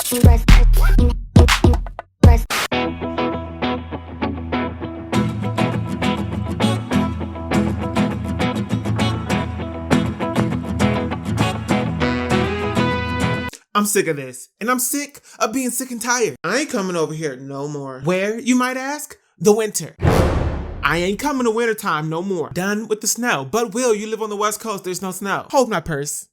I'm sick of this, and I'm sick of being sick and tired. I ain't coming over here no more. Where, you might ask? The winter. I ain't coming to winter time no more. Done with the snow. But Will, you live on the West Coast, there's no snow. Hold my purse.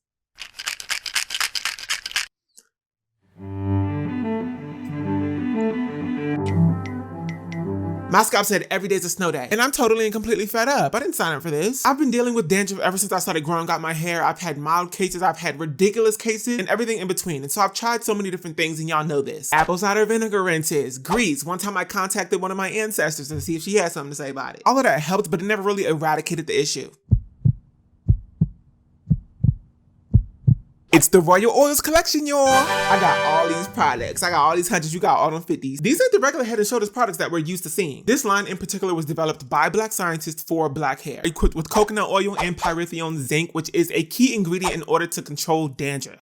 My scalp said every day's a snow day, and I'm totally and completely fed up. I didn't sign up for this. I've been dealing with dandruff ever since I started growing out my hair. I've had mild cases, I've had ridiculous cases, and everything in between. And so I've tried so many different things, and y'all know this. Apple cider vinegar rinses, grease. One time I contacted one of my ancestors to see if she had something to say about it. All of that helped, but it never really eradicated the issue. It's the Royal Oils collection, y'all. I got all these products. I got all these hundreds. You got all them 50s. These ain't the regular Head & Shoulders products that we're used to seeing. This line in particular was developed by Black scientists for black hair, equipped with coconut oil and pyrithione zinc, which is a key ingredient in order to control dandruff.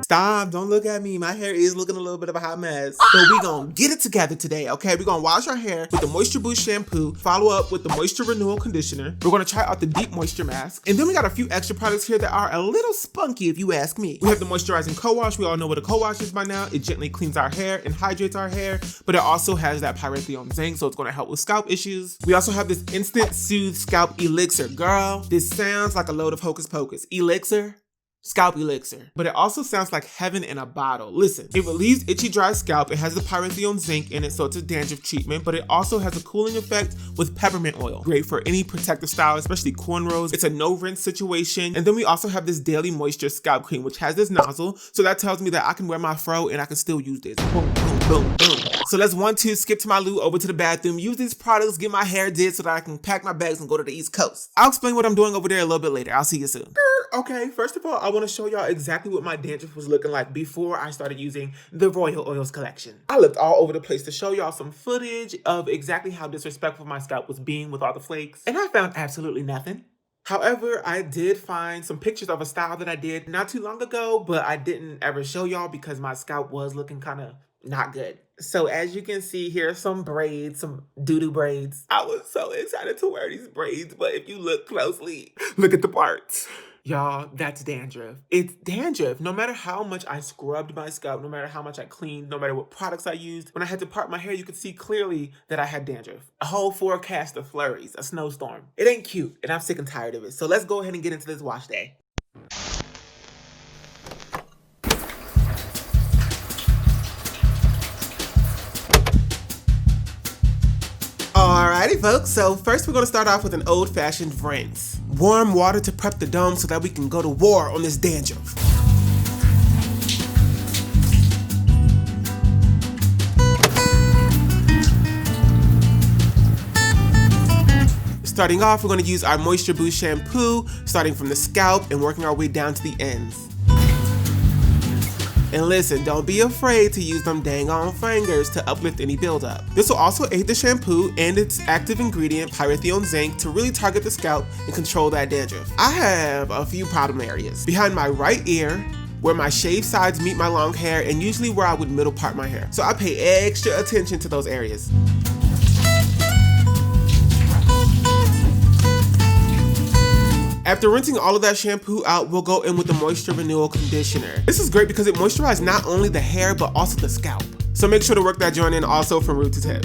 Stop, don't look at me. My hair is looking a little bit of a hot mess. So we gonna get it together today, okay? We're gonna wash our hair with the Moisture Boost shampoo, follow up with the Moisture Renewal conditioner. We're gonna try out the Deep Moisture mask. And then we got a few extra products here that are a little spunky if you ask me. We have the moisturizing co-wash. We all know what a co-wash is by now. It gently cleans our hair and hydrates our hair, but it also has that pyrithione zinc, so it's gonna help with scalp issues. We also have this Instant Soothe Scalp Elixir. Girl, this sounds like a load of hocus pocus. Elixir? Scalp elixir, but it also sounds like heaven in a bottle. Listen, it relieves itchy, dry scalp. It has the pyrithione zinc in it, so it's a dandruff treatment, but it also has a cooling effect with peppermint oil. Great for any protective style, especially cornrows. It's a no rinse situation. And then we also have this Daily Moisture Scalp Cream, which has this nozzle, so that tells me that I can wear my fro and I can still use this. Boom, boom, boom, boom. So let's 1, 2, skip to my loo, over to the bathroom, use these products, get my hair did so that I can pack my bags and go to the East Coast. I'll explain what I'm doing over there a little bit later. I'll see you soon. Okay, first of all, I want to show y'all exactly what my dandruff was looking like before I started using the Royal Oils collection. I looked all over the place to show y'all some footage of exactly how disrespectful my scalp was being with all the flakes, and I found absolutely nothing. However, I did find some pictures of a style that I did not too long ago, but I didn't ever show y'all because my scalp was looking kind of not good. So as you can see, here's some braids, some doo-doo braids. I was so excited to wear these braids, but if you look closely, look at the parts. Y'all, that's dandruff. It's dandruff. No matter how much I scrubbed my scalp, no matter how much I cleaned, no matter what products I used, when I had to part my hair, you could see clearly that I had dandruff. A whole forecast of flurries, a snowstorm. It ain't cute, and I'm sick and tired of it. So let's go ahead and get into this wash day. Alrighty folks, so first we're going to start off with an old-fashioned rinse. Warm water to prep the dome so that we can go to war on this dandruff. Starting off, we're going to use our Moisture Boost shampoo, starting from the scalp and working our way down to the ends. And listen, don't be afraid to use them dang on fingers to uplift any buildup. This will also aid the shampoo and its active ingredient, pyrithione zinc, to really target the scalp and control that dandruff. I have a few problem areas. Behind my right ear, where my shaved sides meet my long hair, and usually where I would middle part my hair. So I pay extra attention to those areas. After rinsing all of that shampoo out, we'll go in with the Moisture Renewal conditioner. This is great because it moisturizes not only the hair, but also the scalp. So make sure to work that joint in also from root to tip.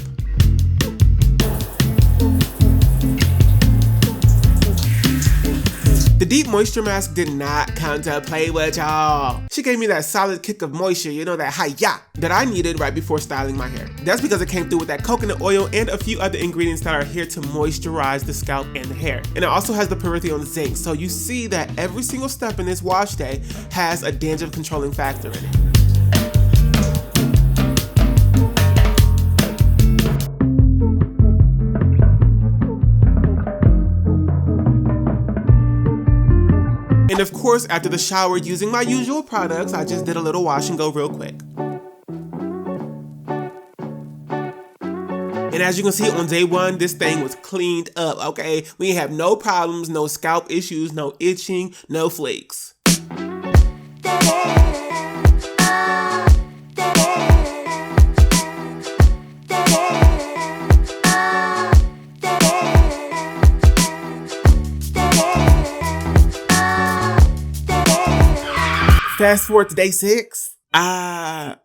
The Deep Moisture Mask did not come to play with y'all. She gave me that solid kick of moisture, you know, that hi-ya, that I needed right before styling my hair. That's because it came through with that coconut oil and a few other ingredients that are here to moisturize the scalp and the hair. And it also has the pyrithione zinc, so you see that every single step in this wash day has a dandruff controlling factor in it. And of course, after the shower, using my usual products, I just did a little wash and go real quick. And as you can see on day one, this thing was cleaned up, okay? We have no problems, no scalp issues, no itching, no flakes. Fast forward to day 6. Girl,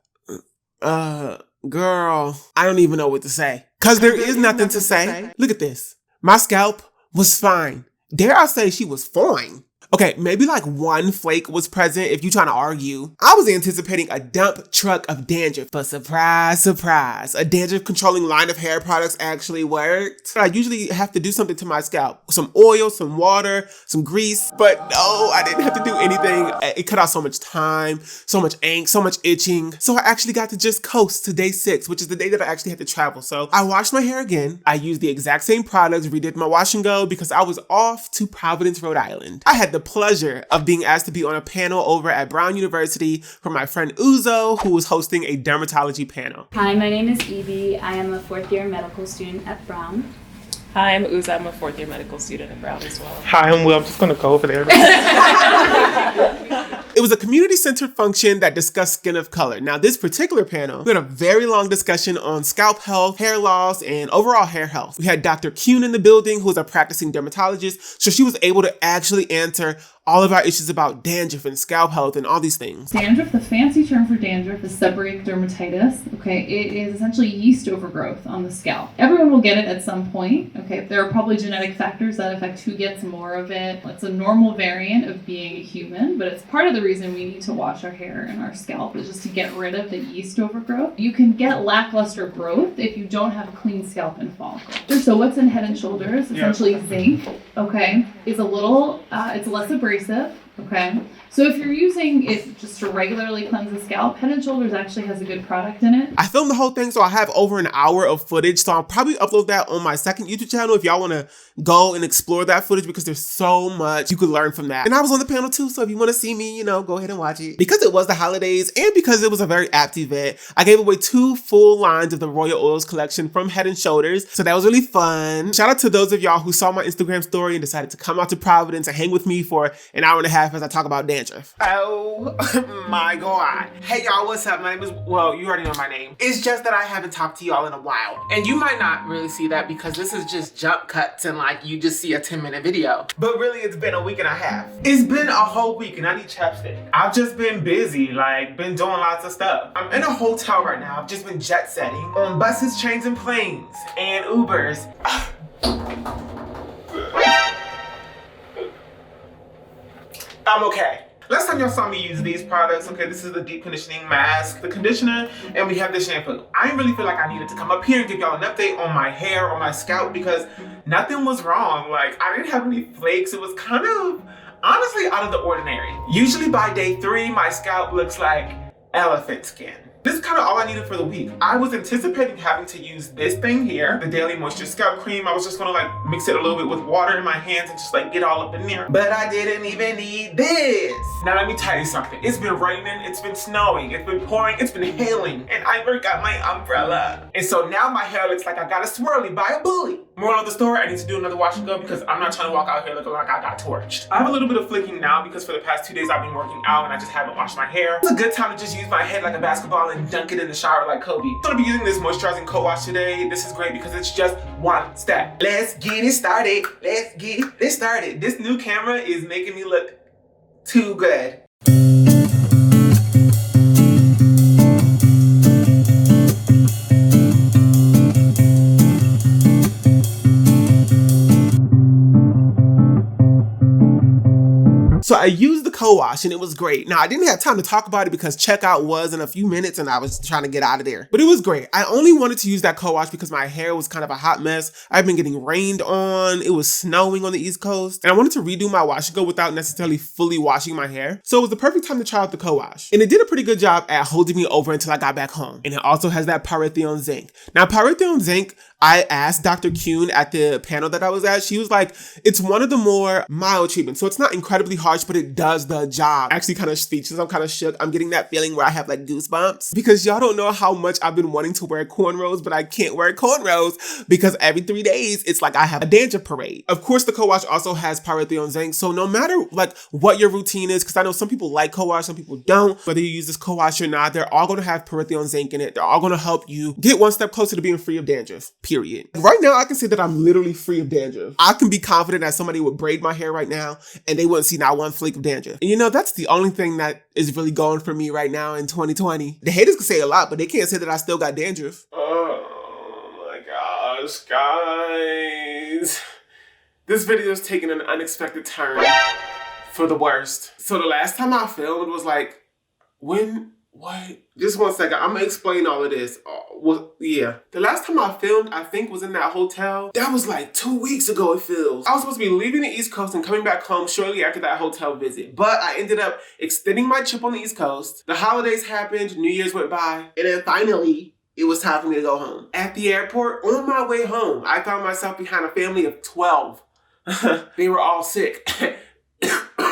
I don't even know what to say. Cause there is nothing to say. Look at this. My scalp was fine. Dare I say she was fine. Okay, maybe like one flake was present if you're trying to argue. I was anticipating a dump truck of dandruff, but surprise, surprise, a dandruff controlling line of hair products actually worked. I usually have to do something to my scalp. Some oil, some water, some grease, but no, I didn't have to do anything. It cut out so much time, so much ink, so much itching. So I actually got to just coast to day 6, which is the day that I actually had to travel. So I washed my hair again. I used the exact same products, redid my wash and go because I was off to Providence, Rhode Island. I had the pleasure of being asked to be on a panel over at Brown University from my friend Uzo, who was hosting a dermatology panel. Hi, my name is Evie. I am a 4th year medical student at Brown. Hi, I'm Uza. I'm a 4th year medical student at Brown as well. Hi, I'm Will. I'm just going to go over there. It was a community-centered function that discussed skin of color. Now, this particular panel, we had a very long discussion on scalp health, hair loss, and overall hair health. We had Dr. Kuhn in the building, who's a practicing dermatologist, so she was able to actually answer all of our issues about dandruff and scalp health and all these things. Dandruff, the fancy term for dandruff is seborrheic dermatitis. Okay, it is essentially yeast overgrowth on the scalp. Everyone will get it at some point. Okay, there are probably genetic factors that affect who gets more of it. It's a normal variant of being a human, but it's part of the reason we need to wash our hair and our scalp is just to get rid of the yeast overgrowth. You can get lackluster growth if you don't have a clean scalp and follicles. So what's in Head and Shoulders, essentially zinc, okay, is a little, it's less abrasive, okay? So if you're using it just to regularly cleanse the scalp, Head and Shoulders actually has a good product in it. I filmed the whole thing, so I have over an hour of footage, so I'll probably upload that on my second YouTube channel if y'all want to go and explore that footage because there's so much you could learn from that. And I was on the panel too, so if you want to see me, go ahead and watch it. Because it was the holidays and because it was a very apt event, I gave away 2 full lines of the Royal Oils collection from Head and Shoulders, so that was really fun. Shout out to those of y'all who saw my Instagram story and decided to come out to Providence and hang with me for an hour and a half as I talk about dandruff. Oh my God. Hey y'all, what's up? My name is, well, you already know my name. It's just that I haven't talked to y'all in a while. And you might not really see that because this is just jump cuts and like you just see a 10-minute video. But really it's been a week and a half. It's been a whole week and I need chapstick. I've just been busy, like been doing lots of stuff. I'm in a hotel right now. I've just been jet setting on buses, trains, and planes and Ubers. I'm okay. Last time y'all saw me use these products, okay, this is the deep conditioning mask, the conditioner, and we have the shampoo. I didn't really feel like I needed to come up here and give y'all an update on my hair or my scalp because nothing was wrong. Like, I didn't have any flakes. It was kind of, honestly, out of the ordinary. Usually by day 3, my scalp looks like elephant skin. This is kind of all I needed for the week. I was anticipating having to use this thing here, the Daily Moisture Scalp Cream. I was just gonna like mix it a little bit with water in my hands and just like get all up in there. But I didn't even need this. Now let me tell you something. It's been raining, it's been snowing, it's been pouring, it's been hailing, and I forgot my umbrella. And so now my hair looks like I got a swirly by a bully. Moral of the story, I need to do another wash and go because I'm not trying to walk out here looking like I got torched. I have a little bit of flicking now because for the past 2 days I've been working out and I just haven't washed my hair. It's a good time to just use my head like a basketball and dunk it in the shower like Kobe. I'm gonna be using this moisturizing co-wash today. This is great because it's just one step. Let's get it started. Let's get it started. This new camera is making me look too good. So I used the co-wash and it was great. Now I didn't have time to talk about it because checkout was in a few minutes and I was trying to get out of there. But it was great. I only wanted to use that co-wash because my hair was kind of a hot mess. I've been getting rained on. It was snowing on the East Coast. And I wanted to redo my wash and go without necessarily fully washing my hair. So it was the perfect time to try out the co-wash. And it did a pretty good job at holding me over until I got back home. And it also has that pyrithione zinc. Now pyrithione zinc, I asked Dr. Kuhn at the panel that I was at. She was like, it's one of the more mild treatments. So it's not incredibly harsh, but it does the job. Actually kind of speechless. I'm kind of shook. I'm getting that feeling where I have like goosebumps because y'all don't know how much I've been wanting to wear cornrows, but I can't wear cornrows because every 3 days, it's like I have a dandruff parade. Of course, the co-wash also has pyrithione zinc. So no matter like what your routine is, because I know some people like co-wash, some people don't, whether you use this co-wash or not, they're all going to have pyrithione zinc in it. They're all going to help you get one step closer to being free of dandruff. period. Right now, I can say that I'm literally free of dandruff. I can be confident that somebody would braid my hair right now and they wouldn't see not one flake of dandruff. And you know, that's the only thing that is really going for me right now in 2020. The haters can say a lot, but they can't say that I still got dandruff. Oh my gosh, guys. This video is taking an unexpected turn for the worst. So the last time I filmed was like, what? Just one second, I'm gonna explain all of this. The last time I filmed, I think, was in that hotel. That was like 2 weeks ago, it feels. I was supposed to be leaving the East Coast and coming back home shortly after that hotel visit. But I ended up extending my trip on the East Coast. The holidays happened, New Year's went by, and then finally, it was time for me to go home. At the airport, on my way home, I found myself behind a family of 12. They were all sick.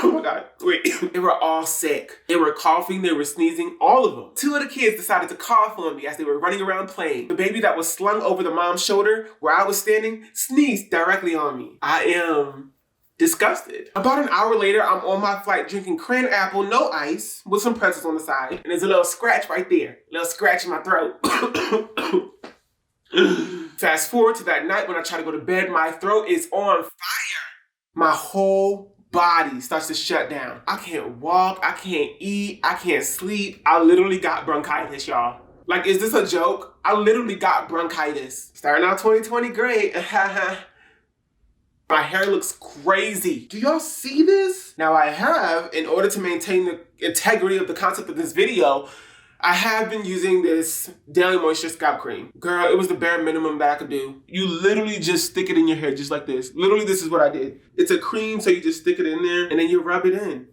Oh my God, wait. They were all sick. They were coughing, they were sneezing, all of them. 2 of the kids decided to cough on me as they were running around playing. The baby that was slung over the mom's shoulder where I was standing sneezed directly on me. I am disgusted. About an hour later, I'm on my flight drinking cran apple, no ice, with some pretzels on the side. And there's a little scratch right there. A little scratch in my throat. Fast forward to that night when I try to go to bed, my throat is on fire. My whole body starts to shut down. I can't walk, I can't eat, I can't sleep. I literally got bronchitis, y'all. Like, is this a joke? I literally got bronchitis. Starting out 2020 great. My hair looks crazy. Do y'all see this? Now I have, in order to maintain the integrity of the concept of this video, I have been using this Daily Moisture Scalp Cream. Girl, it was the bare minimum that I could do. You literally just stick it in your hair just like this. Literally, this is what I did. It's a cream, so you just stick it in there and then you rub it in.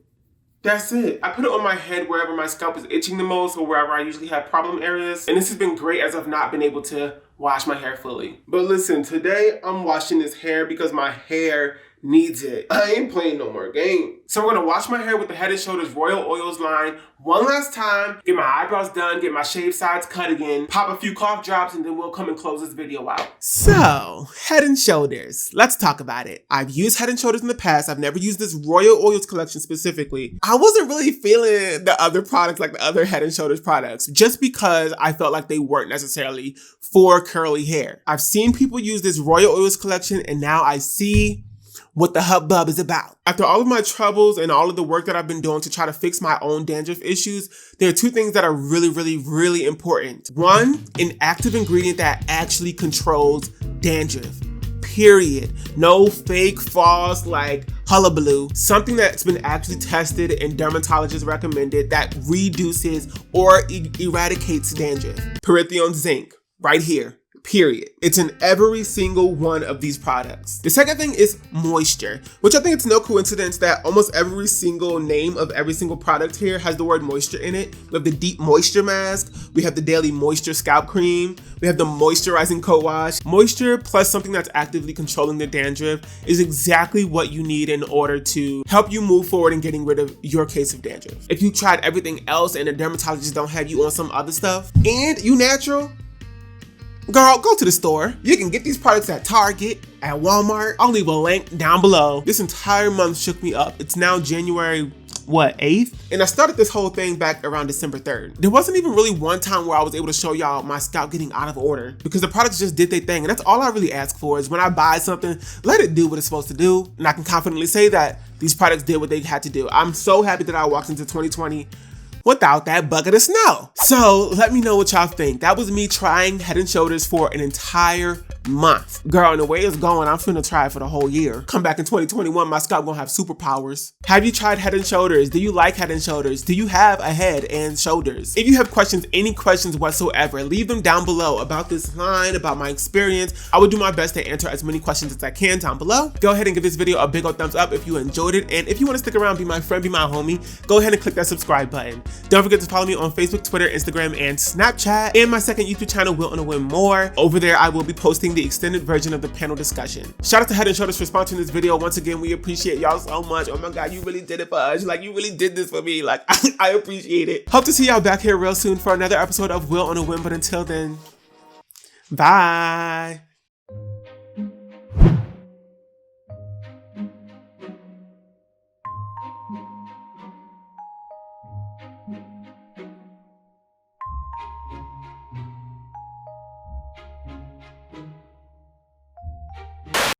That's it. I put it on my head wherever my scalp is itching the most or wherever I usually have problem areas. And this has been great as I've not been able to wash my hair fully. But listen, today I'm washing this hair because my hair needs it. I ain't playing no more games. So we're gonna wash my hair with the Head & Shoulders Royal Oils line one last time, get my eyebrows done, get my shaved sides cut again, pop a few cough drops, and then we'll come and close this video out. So, Head & Shoulders. Let's talk about it. I've used Head & Shoulders in the past. I've never used this Royal Oils collection specifically. I wasn't really feeling the other products like the other Head & Shoulders products just because I felt like they weren't necessarily for curly hair. I've seen people use this Royal Oils collection and now I see what the hubbub is about. After all of my troubles and all of the work that I've been doing to try to fix my own dandruff issues, there are 2 things that are really, really, really important. 1, an active ingredient that actually controls dandruff. Period. No fake, false, like hullabaloo. Something that's been actually tested and dermatologists recommended that reduces or eradicates dandruff. Pyrithione zinc, right here. Period. It's in every single one of these products. The second thing is moisture, which I think it's no coincidence that almost every single name of every single product here has the word moisture in it. We have the Deep Moisture Mask, we have the Daily Moisture Scalp Cream, we have the Moisturizing Co-Wash. Moisture plus something that's actively controlling the dandruff is exactly what you need in order to help you move forward in getting rid of your case of dandruff. If you tried everything else and the dermatologist don't have you on some other stuff, and you natural, girl, go to the store. You can get these products at Target, at Walmart. I'll leave a link down below. This entire month shook me up. It's now January, 8th? And I started this whole thing back around December 3rd. There wasn't even really one time where I was able to show y'all my scalp getting out of order because the products just did their thing. And that's all I really ask for is when I buy something, let it do what it's supposed to do. And I can confidently say that these products did what they had to do. I'm so happy that I walked into 2020 without that bucket of snow. So let me know what y'all think. That was me trying Head & Shoulders for an entire month. Girl, and the way it's going, I'm finna try it for the whole year. Come back in 2021, my scalp gonna have superpowers. Have you tried Head & Shoulders? Do you like Head & Shoulders? Do you have a head and shoulders? If you have questions, any questions whatsoever, leave them down below about this line, about my experience. I will do my best to answer as many questions as I can down below. Go ahead and give this video a big old thumbs up if you enjoyed it. And if you wanna stick around, be my friend, be my homie, go ahead and click that subscribe button. Don't forget to follow me on Facebook, Twitter, Instagram, and Snapchat, and my second YouTube channel, WillOnAWhim More. Over there, I will be posting the extended version of the panel discussion. Shout out to Head & Shoulders for sponsoring this video. Once again, we appreciate y'all so much. Oh my God, you really did it for us. Like, you really did this for me. Like, I appreciate it. Hope to see y'all back here real soon for another episode of WillOnAWhim, but until then, bye.